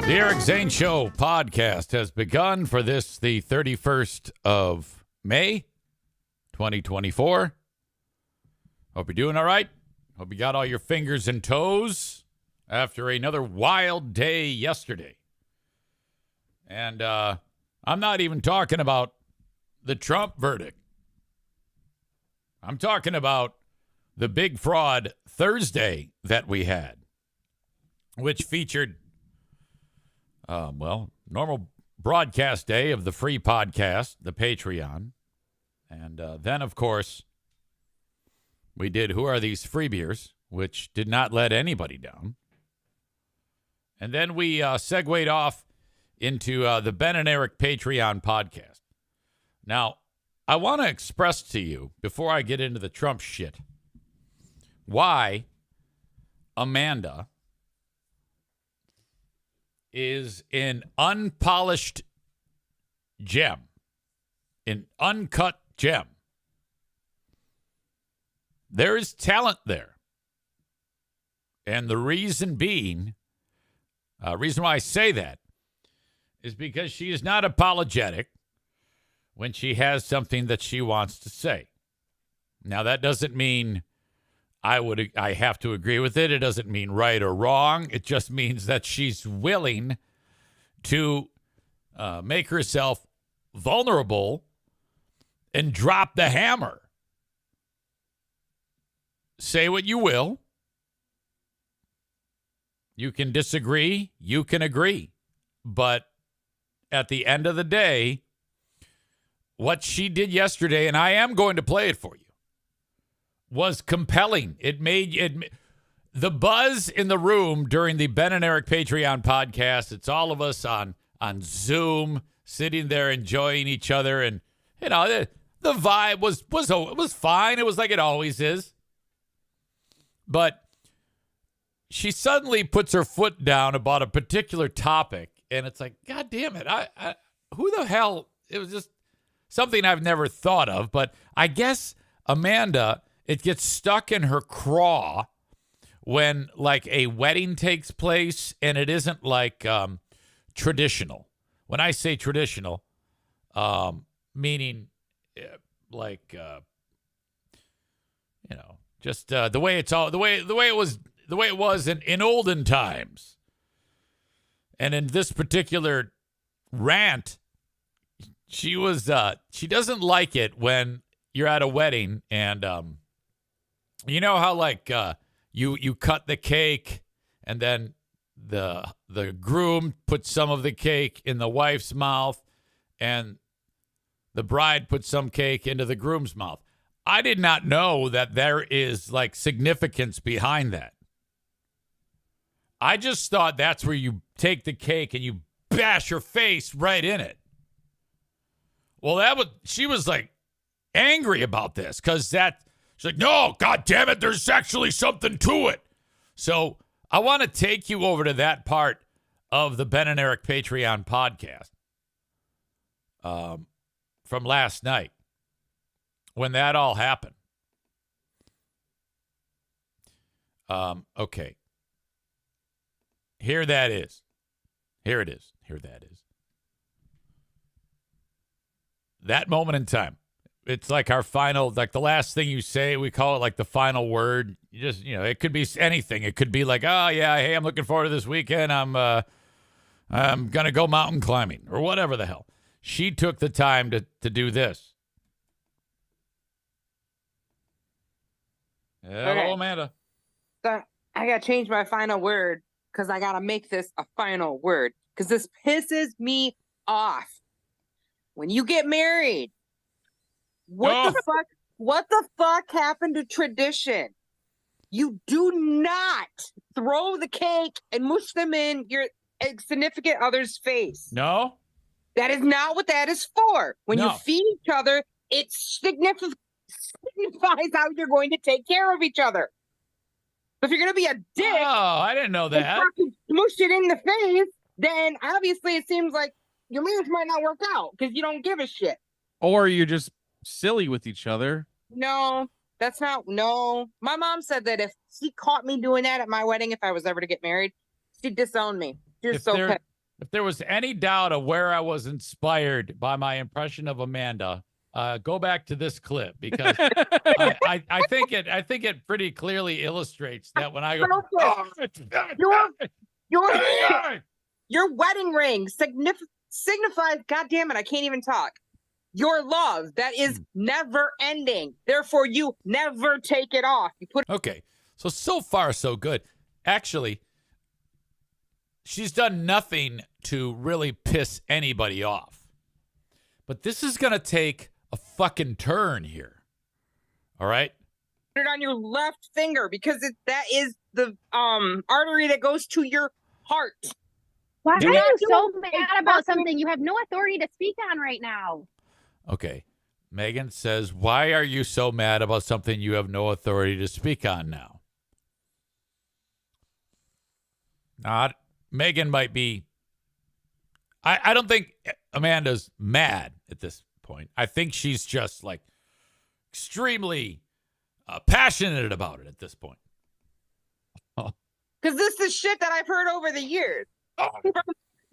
The Eric Zane Show podcast has begun for this, the 31st of May, 2024. Hope you're doing all right. Hope you got all your fingers and toes after another wild day yesterday. And I'm not even talking about the Trump verdict. I'm talking about the big fraud Thursday that we had, which featured normal broadcast day of the free podcast, the Patreon. And then, of course, we did Who Are These Free Beers, which did not let anybody down. And then we segued off into the Ben and Eric Patreon podcast. Now, I want to express to you, before I get into the Trump shit, why Amanda is an unpolished gem, an uncut gem. There is talent there. And the reason being, reason why I say that is because she is not apologetic when she has something that she wants to say. Now, that doesn't mean I have to agree with it. It doesn't mean right or wrong. It just means that she's willing to make herself vulnerable and drop the hammer. Say what you will. You can disagree. You can agree. But at the end of the day, what she did yesterday, and I am going to play it for you, was compelling. It made the buzz in the room during the Ben and Eric Patreon podcast. It's all of us on Zoom, sitting there enjoying each other, and you know the vibe was fine. It was like it always is. But she suddenly puts her foot down about a particular topic, and it's like, God damn it! I who the hell? It was just something I've never thought of. But I guess Amanda, it gets stuck in her craw when like a wedding takes place and it isn't like traditional. When I say traditional, meaning like just the way it was in olden times. And in this particular rant, she doesn't like it when you're at a wedding and you know how like you cut the cake and then the groom puts some of the cake in the wife's mouth and the bride puts some cake into the groom's mouth. I did not know that there is like significance behind that. I just thought that's where you take the cake and you bash your face right in it. Well, she was like angry about this because she's like, no, God damn it, there's actually something to it. So I want to take you over to that part of the Ben and Eric Patreon podcast from last night when that all happened. Okay. Here that is. Here it is. Here that is. That moment in time. It's like our final, like the last thing you say, we call it like the final word. You just, it could be anything. It could be like, oh yeah, hey, I'm looking forward to this weekend. I'm going to go mountain climbing or whatever the hell. She took the time to do this. Hello, okay. Amanda. So I got to change my final word because I got to make this a final word because this pisses me off. When you get married, what the fuck happened to tradition? You do not throw the cake and mush them in your significant other's face. No? That is not what that is for. When you feed each other, it signifies how you're going to take care of each other. If you're going to be a dick, I didn't know that. And smush it in the face, then obviously it seems like your marriage might not work out because you don't give a shit. Or you're just silly with each other. No, that's not. No. My mom said that if she caught me doing that at my wedding, if I was ever to get married, she'd disown me. She's so pissed. If there was any doubt of where I was inspired by my impression of Amanda, go back to this clip because I think it pretty clearly illustrates that when I go, Your wedding ring signifies, God damn it, I can't even talk. Your love that is never ending. Therefore, you never take it off. You put okay, so far so good. Actually, she's done nothing to really piss anybody off. But this is gonna take a fucking turn here. All right. it on your left finger because that is the artery that goes to your heart. Why are You're you not so doing mad about something you have no authority to speak on right now? Okay. Megan says, why are you so mad about something you have no authority to speak on now? Megan might be. I don't think Amanda's mad at this point. I think she's just like extremely passionate about it at this point. Because this is shit that I've heard over the years.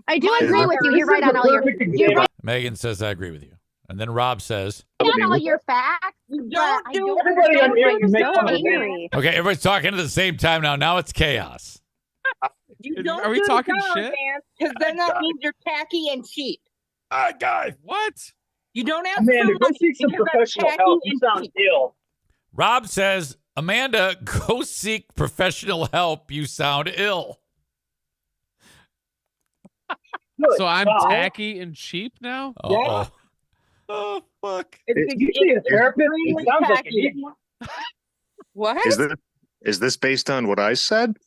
I do agree with you. You're right on all your. You're right Megan says, I agree with you. And then Rob says, on all your facts. You but don't I do don't Everybody on here can make understand fun why of you're so me. angry. okay, everybody's talking at the same time now. Now it's chaos. You don't Are we do talking shit? Because then that means you're tacky and cheap. Guys. What? You don't have Amanda, to go seek some professional help. You sound ill. Rob says, Amanda, go seek professional help. You sound ill. Good. So I'm Wow. tacky and cheap now? Uh-oh. Oh, fuck. Did you see a therapist? It extremely sounds like tacky. it. What? Is this based on what I said?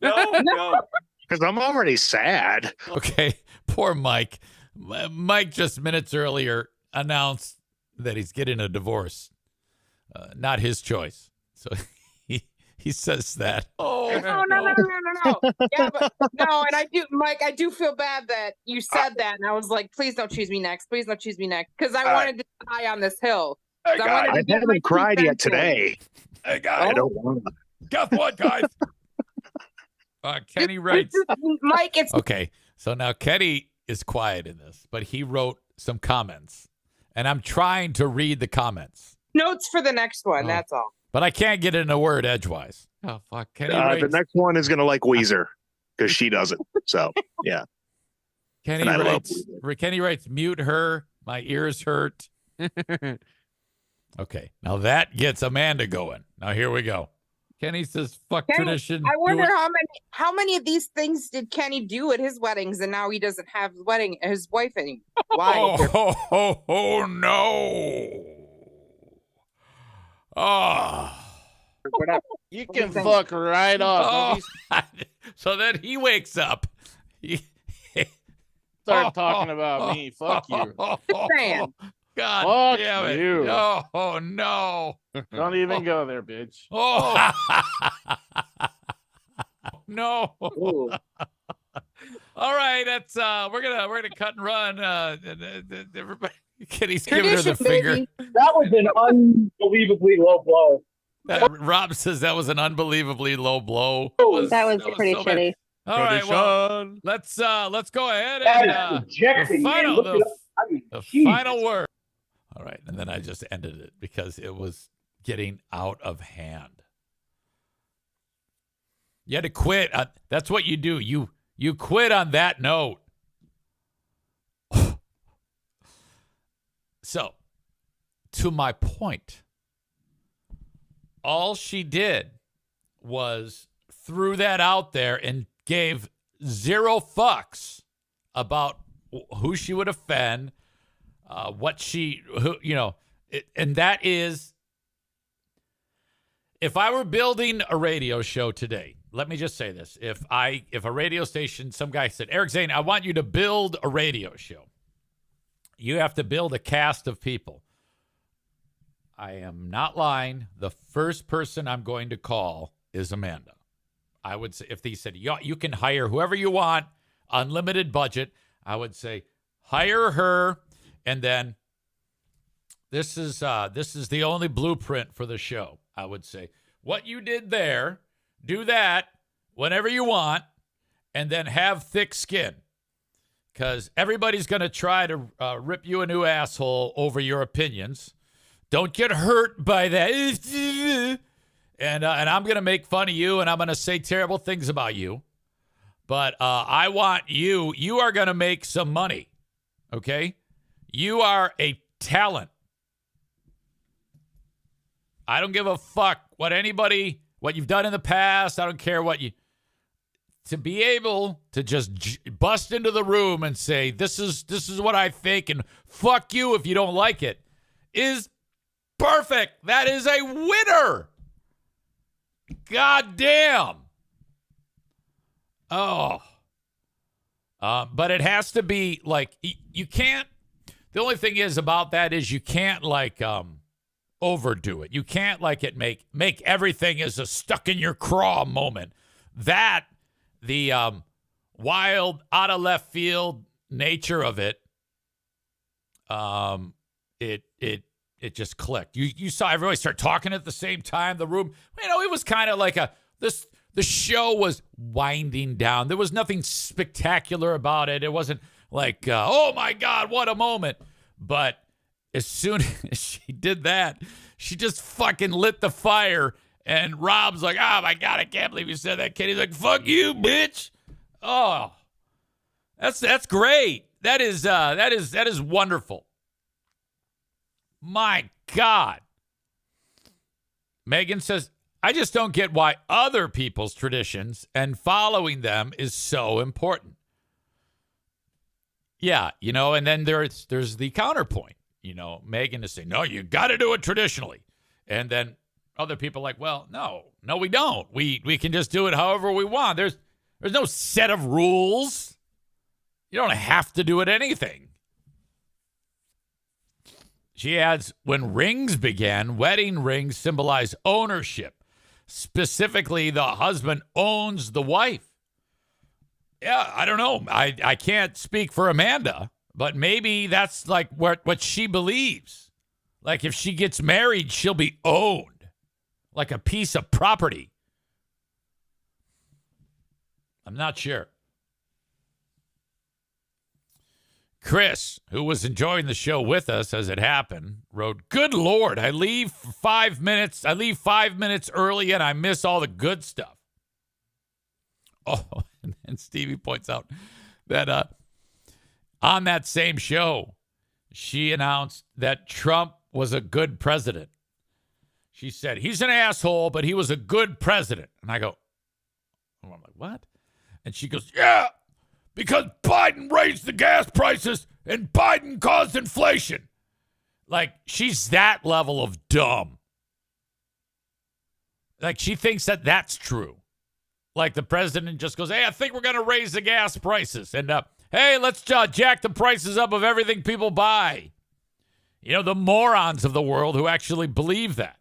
No. Because I'm already sad. Okay, poor Mike. Mike just minutes earlier announced that he's getting a divorce. Not his choice. So he says that. Oh, No. Yeah, but no, and I do, Mike. I do feel bad that you said that, and I was like, please don't choose me next. Please don't choose me next, because I wanted to die on this hill. 'Cause I wanted to I get my haven't cried 2 yet cents in. today. Hey, I guys. don't want to. Guess what, guys? Kenny writes. Mike, it's Okay, so now Kenny is quiet in this, but he wrote some comments, and I'm trying to read the comments, notes for the next one. Oh. That's all. but I can't get in a word edgewise. Oh, fuck. Kenny writes. The next one is going to like Weezer because she doesn't. So, yeah. Kenny and I love writes, mute her. My ears hurt. Okay, now that gets Amanda going. Now here we go. Kenny says, "Fuck Kenny, tradition." I do wonder it." how many of these things did Kenny do at his weddings, and now he doesn't have his wife anymore. Why? Oh, no! Oh, You can fuck right off. oh. So then he wakes up. He Start talking about me. Fuck you. saying. God Fuck damn it! you. Oh no! Don't even go there, bitch. Oh no! Ooh. All right, that's we're gonna cut and run. Everybody, Kitty's giving her the Tradition, finger. baby. That was an unbelievably low blow. Rob says that was an unbelievably low blow. That was pretty so bad. shitty. All right, well, Tradition. let's go ahead That and is rejecting, man. final- Look the- it up. I mean, the Jesus. final word. All right, and then I just ended it because it was getting out of hand. You had to quit. That's what you do. You quit on that note. So, to my point, all she did was threw that out there and gave zero fucks about who she would offend, and that is, if I were building a radio show today, let me just say this. If a radio station, some guy said, Eric Zane, I want you to build a radio show. You have to build a cast of people. I am not lying. The first person I'm going to call is Amanda. I would say, if they said, you can hire whoever you want, unlimited budget, I would say, hire her, and then this is the only blueprint for the show. I would say, what you did there, do that whenever you want, and then have thick skin. because everybody's going to try to rip you a new asshole over your opinions. Don't get hurt by that. And I'm going to make fun of you, and I'm going to say terrible things about you. But I want you. You are going to make some money, okay? You are a talent. I don't give a fuck what you've done in the past. I don't care what you... To be able to just bust into the room and say, this is what I think, and fuck you if you don't like it, is perfect. That is a winner. God damn. Oh. But it has to be like, you can't, the only thing is about that is you can't like overdo it. You can't like it make everything as a stuck in your craw moment. That, the wild, out of left field nature of it, it just clicked. You saw everybody start talking at the same time. The room, it was kind of like the show was winding down. There was nothing spectacular about it. It wasn't like, oh my God, what a moment. But as soon as she did that, she just fucking lit the fire. And Rob's like, oh my God, I can't believe you said that, kid. He's like, fuck you, bitch. Oh, that's great. That is wonderful. My God. Megan says, I just don't get why other people's traditions and following them is so important. Yeah, and then there's the counterpoint. Megan is saying, no, you got to do it traditionally. And then other people are like, well, no, we don't. We can just do it however we want. There's no set of rules. You don't have to do it anything. She adds, when rings began, wedding rings symbolize ownership. Specifically, the husband owns the wife. Yeah, I don't know. I can't speak for Amanda, but maybe that's like what she believes. Like if she gets married, she'll be owned like a piece of property. I'm not sure. Chris, who was enjoying the show with us as it happened, wrote, good Lord, I leave 5 minutes early and I miss all the good stuff. Oh, and then Stevie points out that on that same show, she announced that Trump was a good president. She said, he's an asshole, but he was a good president. And I go, oh, I'm like, what? And she goes, yeah, because Biden raised the gas prices and Biden caused inflation. Like, she's that level of dumb. Like, she thinks that that's true. Like, the president just goes, hey, I think we're going to raise the gas prices. And, hey, let's jack the prices up of everything people buy. The morons of the world who actually believe that.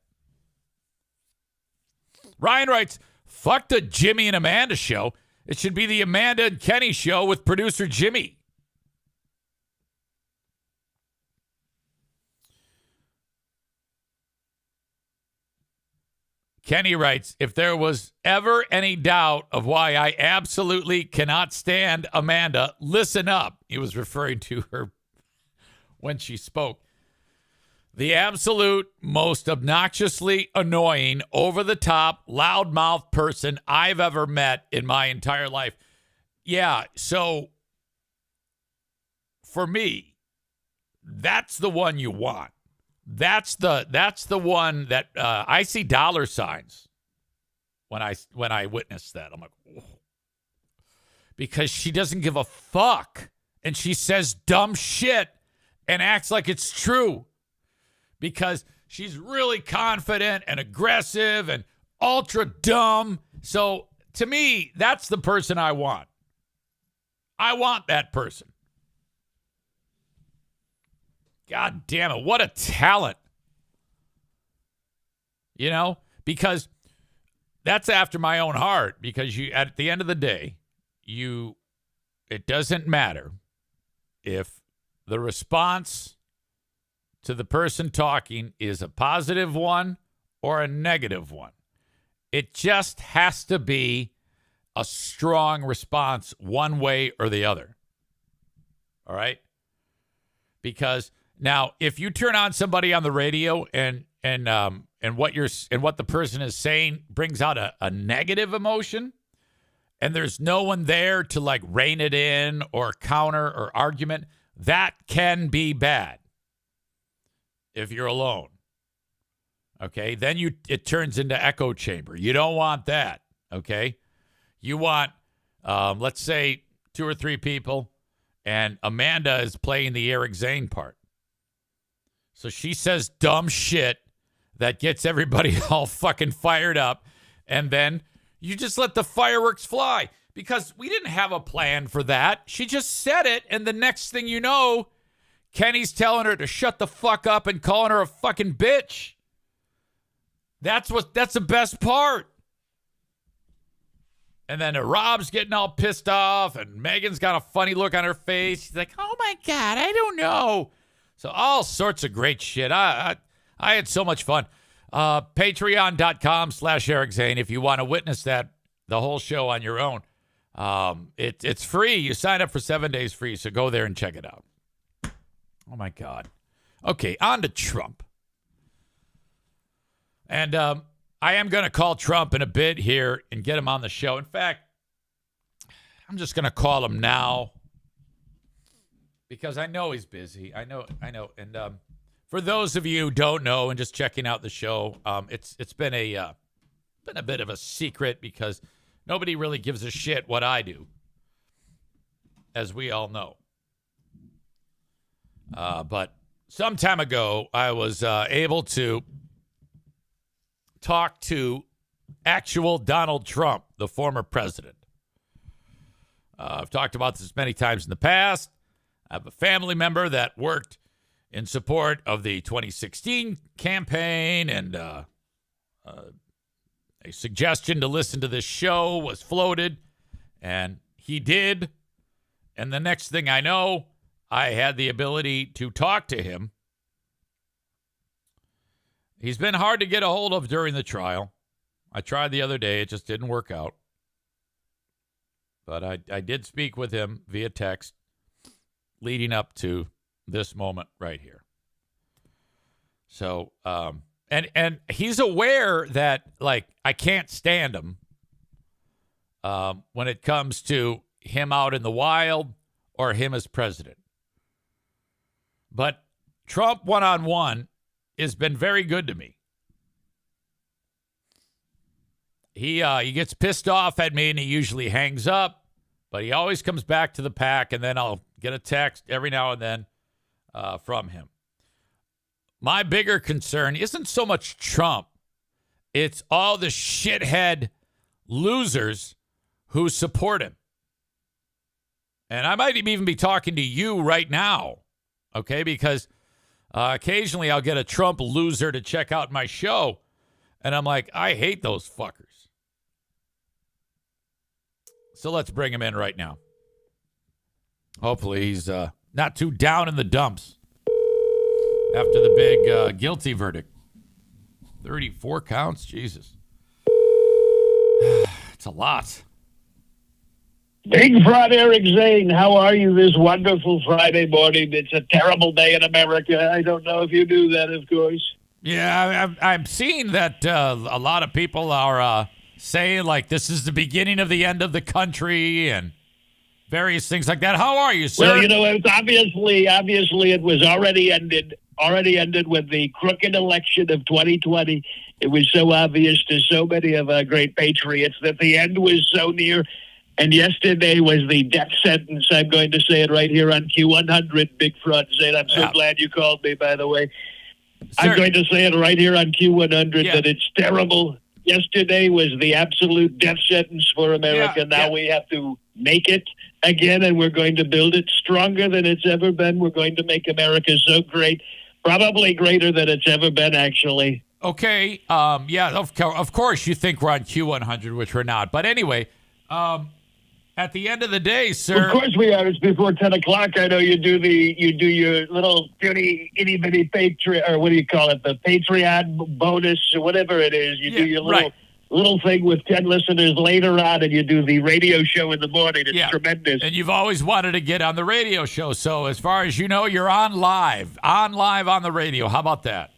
Ryan writes, fuck the Jimmy and Amanda show. It should be the Amanda and Kenny show with producer Jimmy. Kenny writes, if there was ever any doubt of why I absolutely cannot stand Amanda, listen up. He was referring to her when she spoke. The absolute most obnoxiously annoying, over-the-top, loudmouth person I've ever met in my entire life. Yeah, so for me, that's the one you want. That's the one that I see dollar signs when I witness that. I'm like, oh. Because she doesn't give a fuck, and she says dumb shit and acts like it's true. Because she's really confident and aggressive and ultra dumb. So to me, that's the person I want. I want that person. God damn it. What a talent. Because that's after my own heart. Because at the end of the day, it doesn't matter if the response to the person talking is a positive one or a negative one. It just has to be a strong response one way or the other. All right? Because now if you turn on somebody on the radio and what the person is saying brings out a negative emotion, and there's no one there to like rein it in or counter or argument, that can be bad if you're alone. Okay, then it turns into echo chamber. You don't want that. Okay, you want let's say 2 or 3 people, and Amanda is playing the Eric Zane part. So she says dumb shit that gets everybody all fucking fired up, and then you just let the fireworks fly because we didn't have a plan for that. She just said it, and the next thing you know, Kenny's telling her to shut the fuck up and calling her a fucking bitch. That's the best part. And then Rob's getting all pissed off, and Megan's got a funny look on her face. She's like, "Oh my God, I don't know." So all sorts of great shit. I had so much fun. Patreon.com/Eric Zane if you want to witness the whole show on your own. It's free. You sign up for 7 days free, so go there and check it out. Oh, my God. Okay, on to Trump. And I am going to call Trump in a bit here and get him on the show. In fact, I'm just going to call him now because I know he's busy. I know. And for those of you who don't know and just checking out the show, it's been a bit of a secret because nobody really gives a shit what I do, as we all know. But some time ago, I was able to talk to actual Donald Trump, the former president. I've talked about this many times in the past. I have a family member that worked in support of the 2016 campaign, and a suggestion to listen to this show was floated, and he did. And the next thing I know, I had the ability to talk to him. He's been hard to get a hold of during the trial. I tried the other day. It just didn't work out. But I did speak with him via text leading up to this moment right here. So, and he's aware that, like, I can't stand him when it comes to him out in the wild or him as president. But Trump one-on-one has been very good to me. He gets pissed off at me and he usually hangs up, but he always comes back to the pack, and then I'll get a text every now and then from him. My bigger concern isn't so much Trump. It's all the shithead losers who support him. And I might even be talking to you right now, okay? Because occasionally I'll get a Trump loser to check out my show, and I'm like, I hate those fuckers. So let's bring him in right now. Hopefully he's not too down in the dumps after the big guilty verdict. 34 counts? Jesus. It's a lot. Big Fraud Eric Zane, how are you this wonderful Friday morning? It's a terrible day in America. I don't know if you do that, of course. Yeah, I'm seeing that a lot of people are saying, like, this is the beginning of the end of the country and various things like that. How are you, sir? Well, you know, it's obviously it was already ended with the crooked election of 2020. It was so obvious to so many of our great patriots that the end was so near. And yesterday was the death sentence. I'm going to say it right here on Q100, Big Fraud Zane. I'm so glad you called me, by the way. Sir, I'm going to say it right here on Q100 that it's terrible. Yesterday was the absolute death sentence for America. Now we have to make it again, and we're going to build it stronger than it's ever been. We're going to make America so great, probably greater than it's ever been, actually. Okay. Of course you think we're on Q100, which we're not. But anyway, at the end of the day, sir. Of course we are. It's before 10 o'clock. I know you do your little puny itty bitty Patreon, or what do you call it? The Patreon bonus or whatever it is. You do your little little thing with 10 listeners later on, and you do the radio show in the morning. It's tremendous. And you've always wanted to get on the radio show. So as far as you know, you're on live on the radio. How about that?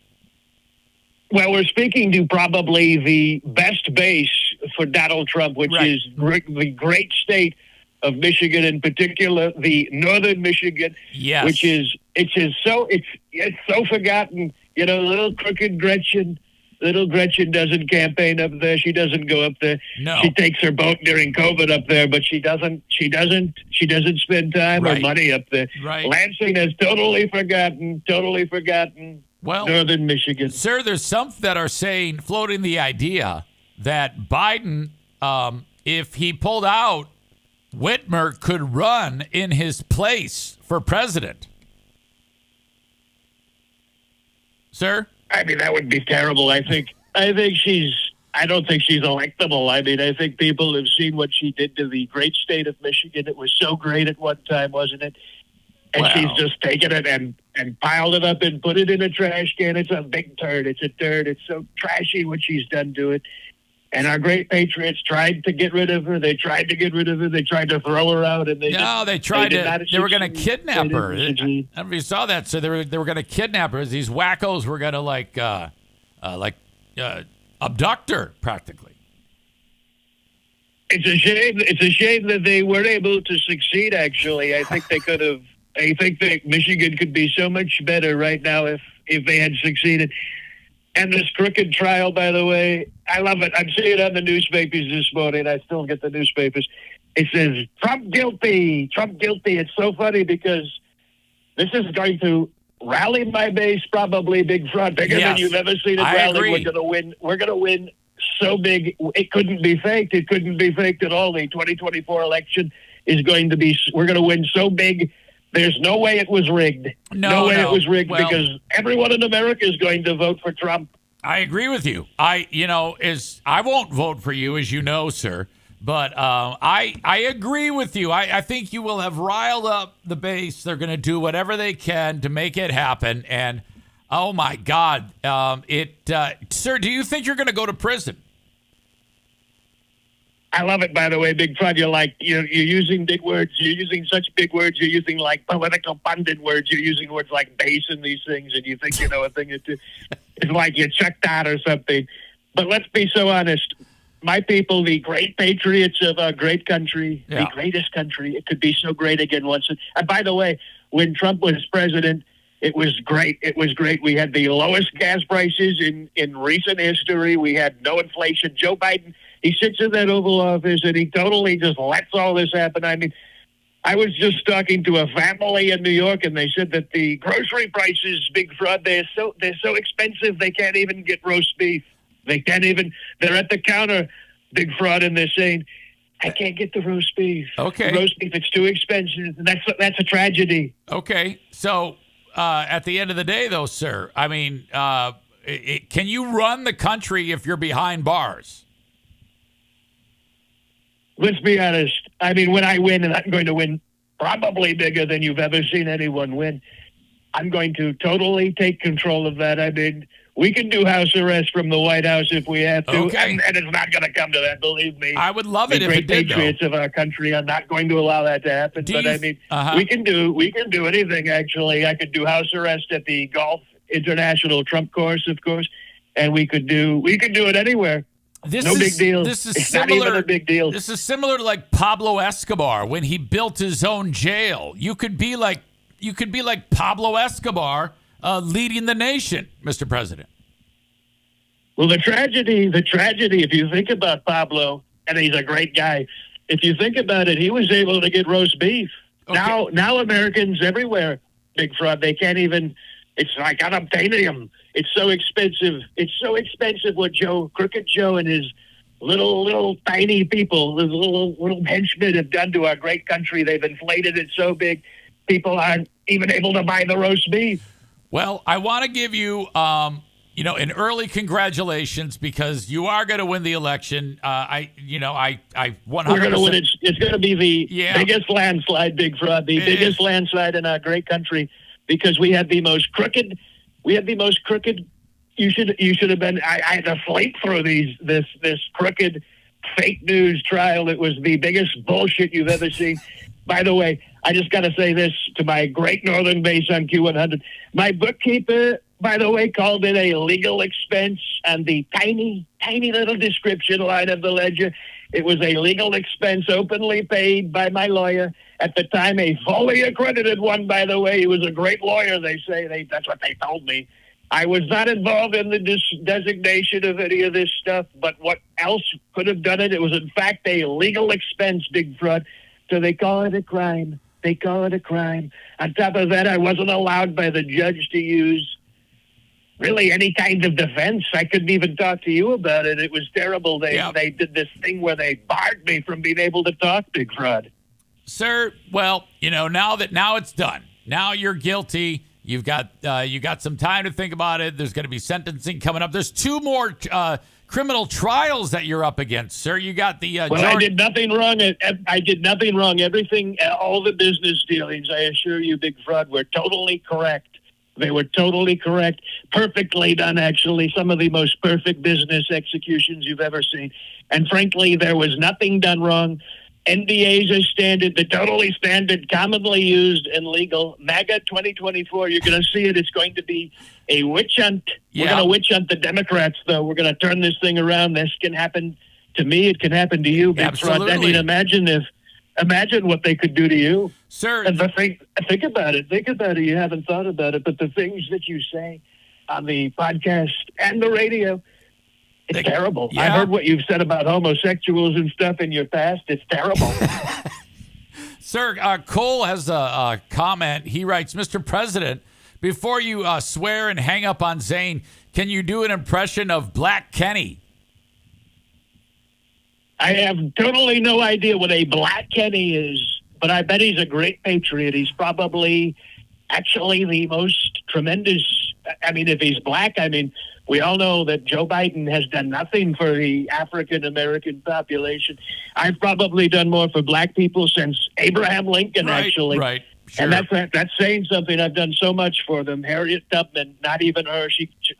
Well, we're speaking to probably the best base for Donald Trump, which is the great state of Michigan, in particular, the northern Michigan, which is it's so forgotten. You know, little crooked Gretchen. Little Gretchen doesn't campaign up there. She doesn't go up there. No. She takes her boat during COVID up there, but she doesn't spend time or money up there. Right. Lansing has totally forgotten. Well, northern Michigan. Sir, there's some that are floating the idea that Biden, if he pulled out, Whitmer could run in his place for president. Sir? I mean, that would be terrible. I don't think she's electable. I mean, I think people have seen what she did to the great state of Michigan. It was so great at one time, wasn't it? And she's just taken it and piled it up and put it in a trash can. It's a big turd. It's a turd. It's so trashy what she's done to it. And our great patriots tried to get rid of her. They tried to get rid of her. They tried to throw her out, and they were going to kidnap her. I don't know if you saw that. So they were going to kidnap her. These wackos were going to abduct her practically. It's a shame. It's a shame that they weren't able to succeed. Actually, I think they could have. I think that Michigan could be so much better right now if they had succeeded. And this crooked trial, by the way, I love it. I'm seeing it on the newspapers this morning. I still get the newspapers. It says, Trump guilty, Trump guilty. It's so funny because this is going to rally my base, probably big fraud, bigger than you've ever seen it rally. Agree. We're going to win. We're going to win so big. It couldn't be faked. It couldn't be faked at all. The 2024 election is going to be, we're going to win so big. There's no way it was rigged. No way it was rigged because everyone in America is going to vote for Trump. I agree with you. I won't vote for you, as you know, sir. But I agree with you. I think you will have riled up the base. They're going to do whatever they can to make it happen. And oh my God, sir, do you think you're going to go to prison? I love it, by the way, Big Fun. You're using big words. You're using such big words. You're using like political pundit words. You're using words like base in these things, and you think you know a thing or two. It's like you're checked out or something. But let's be so honest. My people, the great patriots of our great country, the greatest country, it could be so great again once. And by the way, when Trump was president, it was great. It was great. We had the lowest gas prices in recent history. We had no inflation. Joe Biden, he sits in that Oval Office and he totally just lets all this happen. I mean, I was just talking to a family in New York, and they said that the grocery prices, Big Fraud, they're so expensive they can't even get roast beef. They can't even. They're at the counter, Big Fraud, and they're saying, "I can't get the roast beef. Okay, the roast beef, it's too expensive." And that's a tragedy. Okay, so at the end of the day, though, sir, I mean, can you run the country if you're behind bars? Let's be honest. I mean, when I win, and I'm going to win probably bigger than you've ever seen anyone win, I'm going to totally take control of that. I mean, we can do house arrest from the White House if we have to, and it's not going to come to that, believe me. I would love it if it did, though. The great patriots of our country are not going to allow that to happen. I mean, we can do anything, actually. I could do house arrest at the Golf International Trump course, of course, and we could do it anywhere. Big deal. It's not even a big deal. This is similar to like Pablo Escobar when he built his own jail. You could be like Pablo Escobar leading the nation, Mr. President. Well, the tragedy, if you think about Pablo, and he's a great guy, if you think about it, he was able to get roast beef. Okay. Now Americans everywhere, Big Fraud, they can't even, it's like unobtainium. It's so expensive. It's so expensive what Crooked Joe and his little tiny people, his little henchmen have done to our great country. They've inflated it so big, people aren't even able to buy the roast beef. Well, I want to give you, an early congratulations because you are going to win the election. I 100%. We're going to win it. It's going to be the biggest landslide, Big Fraud, biggest landslide in our great country because we had the most crooked You should have been. I had to sleep through this crooked fake news trial. It was the biggest bullshit you've ever seen. By the way, I just got to say this to my great northern base on Q100. My bookkeeper, by the way, called it a legal expense on the tiny little description line of the ledger. It was a legal expense openly paid by my lawyer. At the time, a fully accredited one, by the way. He was a great lawyer, they say. That's what they told me. I was not involved in the designation of any of this stuff, but what else could have done it? It was, in fact, a legal expense, Big Fraud. So they call it a crime. They call it a crime. On top of that, I wasn't allowed by the judge to use really any kind of defense. I couldn't even talk to you about it. It was terrible. They did this thing where they barred me from being able to talk, Big Fraud. Sir, well, now it's done. Now you're guilty. You've got some time to think about it. There's going to be sentencing coming up. There's 2 more criminal trials that you're up against, sir. You got the I did nothing wrong. I did nothing wrong. Everything, all the business dealings, I assure you, Big Fraud, were totally correct. They were totally correct. Perfectly done, actually. Some of the most perfect business executions you've ever seen. And frankly, there was nothing done wrong. NDAs are standard, the totally standard, commonly used and legal. MAGA 2024, you're going to see it. It's going to be a witch hunt. Yeah. We're going to witch hunt the Democrats, though. We're going to turn this thing around. This can happen to me. It can happen to you, Big Fraud. I mean, imagine what they could do to you. Sir. And think about it. Think about it. You haven't thought about it. But the things that you say on the podcast and the radio, it's terrible. Yeah. I heard what you've said about homosexuals and stuff in your past. It's terrible. Sir, Cole has a comment. He writes, Mr. President, before you swear and hang up on Zane, can you do an impression of Black Kenny? I have totally no idea what a Black Kenny is, but I bet he's a great patriot. He's probably actually the most tremendous. I mean, if he's black, we all know that Joe Biden has done nothing for the African-American population. I've probably done more for black people since Abraham Lincoln, actually. Right, sure. And that's saying something. I've done so much for them. Harriet Tubman, not even her.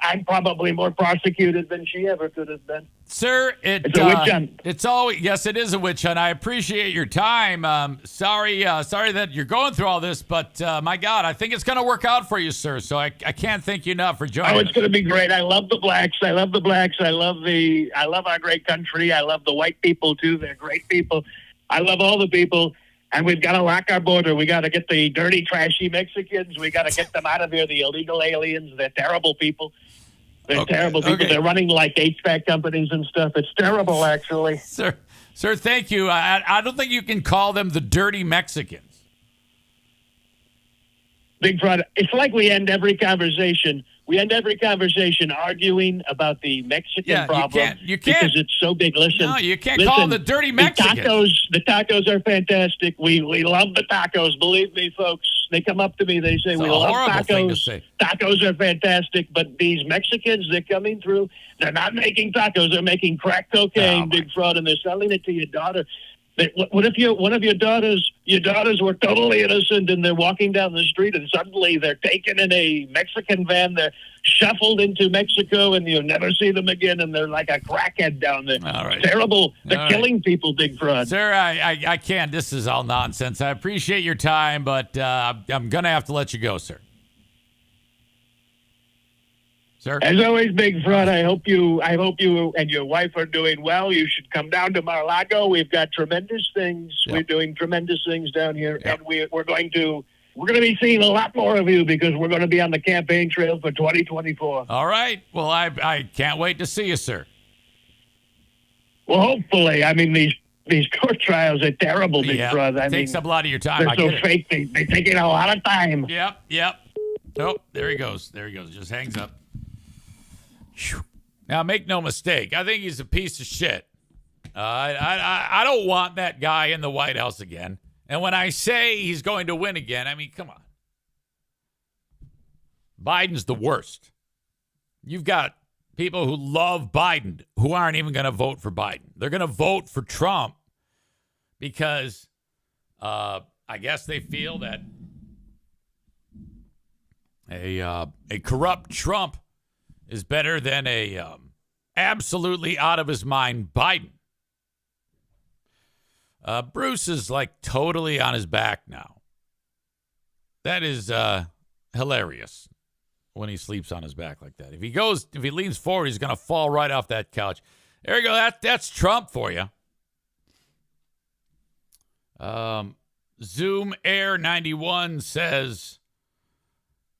I'm probably more prosecuted than she ever could have been. Sir, it's a witch hunt. Yes, it is a witch hunt. I appreciate your time. Sorry that you're going through all this, but my God, I think it's going to work out for you, sir. So I can't thank you enough for joining us. Oh, it's going to be great. I love the blacks. I love our great country. I love the white people too. They're great people. I love all the people. And we've got to lock our border. We got to get the dirty, trashy Mexicans. We got to get them out of here. The illegal aliens. They're terrible people. They're terrible people. They're running like HVAC companies and stuff. It's terrible, actually. Sir, thank you. I don't think you can call them the dirty Mexicans. Big Fraud. It's like we end every conversation. Arguing about the Mexican problem. You can't. Because it's so big. Listen. No, you can't call them the dirty Mexicans. The tacos are fantastic. We love the tacos. Believe me, folks. They come up to me. They say, we love tacos. Tacos are fantastic. But these Mexicans, they're coming through. They're not making tacos. They're making crack cocaine, Big Fraud, and they're selling it to your daughter. What if one of your daughters were totally innocent and they're walking down the street and suddenly they're taken in a Mexican van, they're shuffled into Mexico and you'll never see them again and they're like a crackhead down there. All right. Terrible. They're killing people, Big Fraud. Sir, I can't. This is all nonsense. I appreciate your time, but I'm going to have to let you go, sir. Sir? As always, Big Fraud, I hope you and your wife are doing well. You should come down to Mar-a-Lago. We've got tremendous things. Yep. We're doing tremendous things down here, and we're going to be seeing a lot more of you because we're going to be on the campaign trail for 2024. All right. Well, I can't wait to see you, sir. Well, hopefully. I mean, these court trials are terrible, Big Fraud. It takes up a lot of your time. They're so fake. They take a lot of time. Yep. Oh, there he goes. Just hangs up. Now, make no mistake. I think he's a piece of shit. I don't want that guy in the White House again. And when I say he's going to win again, I mean, come on. Biden's the worst. You've got people who love Biden who aren't even going to vote for Biden. They're going to vote for Trump because I guess they feel that a corrupt Trump is better than a absolutely out of his mind Biden. Bruce is like totally on his back now. That is hilarious when he sleeps on his back like that. If he leans forward, he's going to fall right off that couch. There you go. That's Trump for you. Zoom Air 91 says,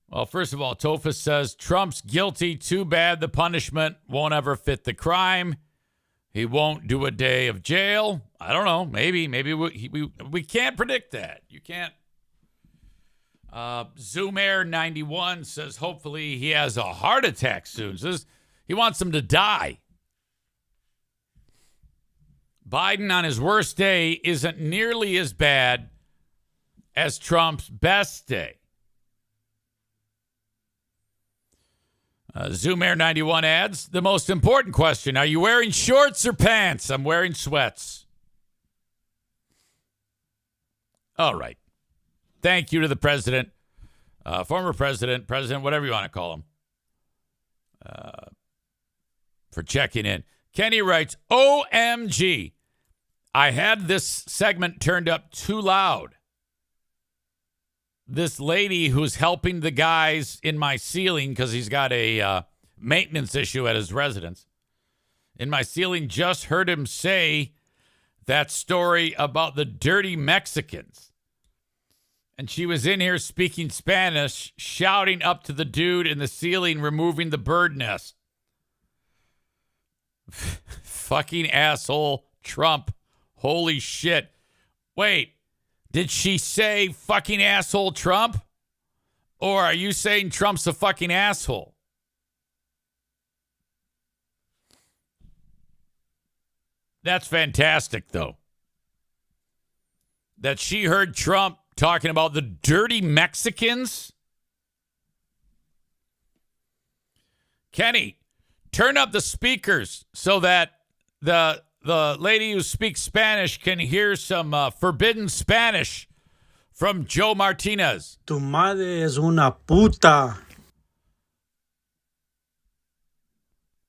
well, first of all, Tophus says Trump's guilty. Too bad the punishment won't ever fit the crime. He won't do a day of jail. I don't know. Maybe we can't predict that. You can't. Zoom Air 91 says hopefully he has a heart attack soon. Says he wants him to die. Biden on his worst day isn't nearly as bad as Trump's best day. Zoom Air 91 adds, the most important question, are you wearing shorts or pants? I'm wearing sweats. All right. Thank you to the president, former president, whatever you want to call him, for checking in. Kenny writes, OMG, I had this segment turned up too loud. This lady who's helping the guys in my ceiling because he's got a maintenance issue at his residence. In my ceiling, just heard him say that story about the dirty Mexicans. And she was in here speaking Spanish, shouting up to the dude in the ceiling, removing the bird nest. Fucking asshole Trump. Holy shit. Wait. Did she say fucking asshole Trump? Or are you saying Trump's a fucking asshole? That's fantastic, though. That she heard Trump talking about the dirty Mexicans? Kenny, turn up the speakers so that the lady who speaks Spanish can hear some forbidden Spanish from Joe Martinez. Tu madre es una puta.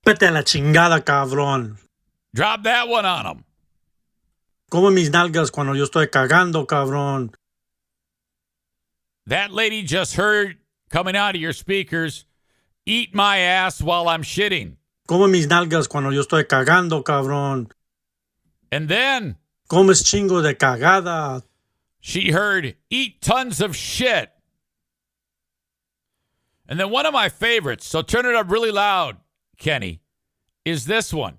Vete a la chingada, cabrón. Drop that one on him. Come mis nalgas cuando yo estoy cagando, cabrón. That lady just heard coming out of your speakers, eat my ass while I'm shitting. Come mis nalgas cuando yo estoy cagando, cabrón. And then comes chingo de cagada. She heard eat tons of shit. And then one of my favorites, so turn it up really loud, Kenny, is this one.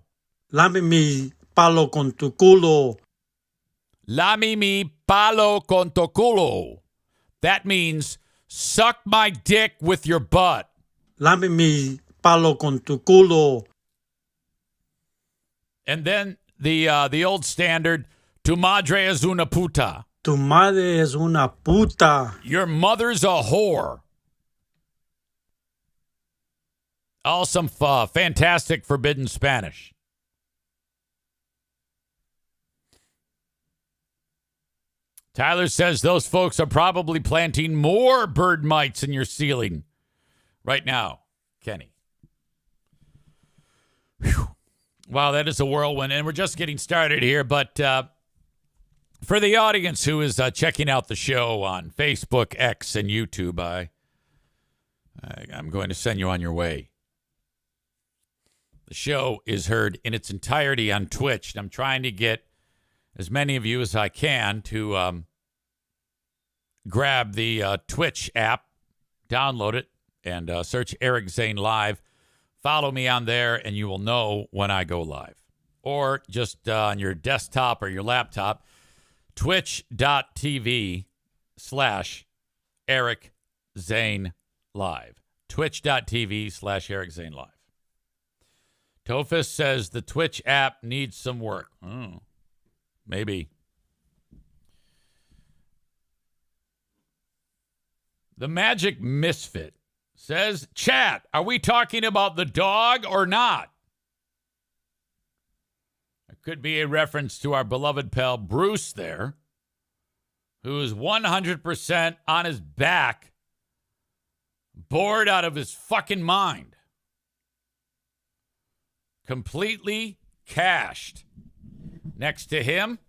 Lame mi palo con tu culo. Lame mi palo con tu culo. That means suck my dick with your butt. Lame mi palo con tu culo. And then the old standard, tu madre es una puta. Tu madre es una puta. Your mother's a whore. All some fantastic forbidden Spanish. Tyler says those folks are probably planting more bird mites in your ceiling right now, Kenny. Whew. Wow, that is a whirlwind, and we're just getting started here. But for the audience who is checking out the show on Facebook, X, and YouTube, I'm going to send you on your way. The show is heard in its entirety on Twitch, and I'm trying to get as many of you as I can to grab the Twitch app, download it, and search Eric Zane Live. Follow me on there, and you will know when I go live. Or just on your desktop or your laptop, twitch.tv/Eric Zane Live. Twitch.tv/Eric Zane Live. Tophus says the Twitch app needs some work. Maybe. The Magic Misfit says, chat, are we talking about the dog or not? It could be a reference to our beloved pal Bruce there, who is 100% on his back, bored out of his fucking mind. completely cashed. Next to him,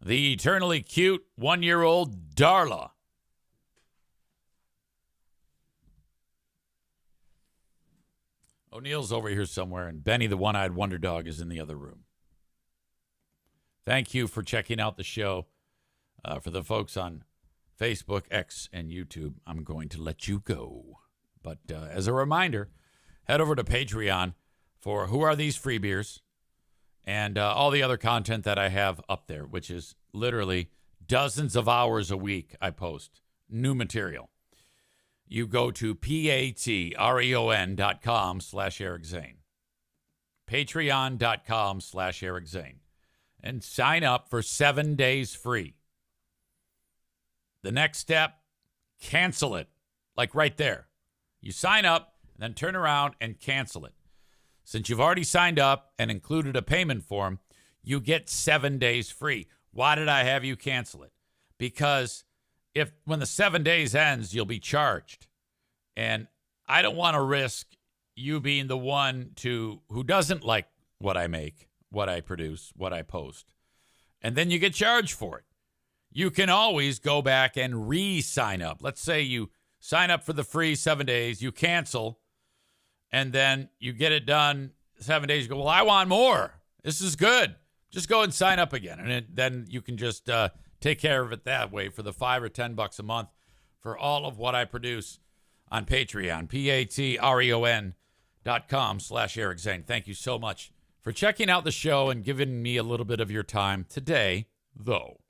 the eternally cute 1-year-old Darla. O'Neill's over here somewhere, and Benny, the one-eyed wonder dog, is in the other room. Thank you for checking out the show. For the folks on Facebook, X, and YouTube, I'm going to let you go. But as a reminder, head over to Patreon for Who Are These Free Beers and all the other content that I have up there, which is literally dozens of hours a week I post new material. You go to patreon.com/Eric Zane. Patreon.com/Eric Zane. And sign up for 7 days free. The next step, cancel it. Like right there. You sign up and then turn around and cancel it. Since you've already signed up and included a payment form, you get 7 days free. Why did I have you cancel it? Because when the 7 days ends, you'll be charged. And I don't want to risk you being the one who doesn't like what I make, what I produce, what I post. And then you get charged for it. You can always go back and re-sign up. Let's say you sign up for the free 7 days, you cancel, and then you get it done 7 days. You go, well, I want more. This is good. Just go and sign up again. And then you can just take care of it that way for the $5 or $10 a month for all of what I produce on Patreon. Patreon.com/Eric Zane. Thank you so much for checking out the show and giving me a little bit of your time today, though.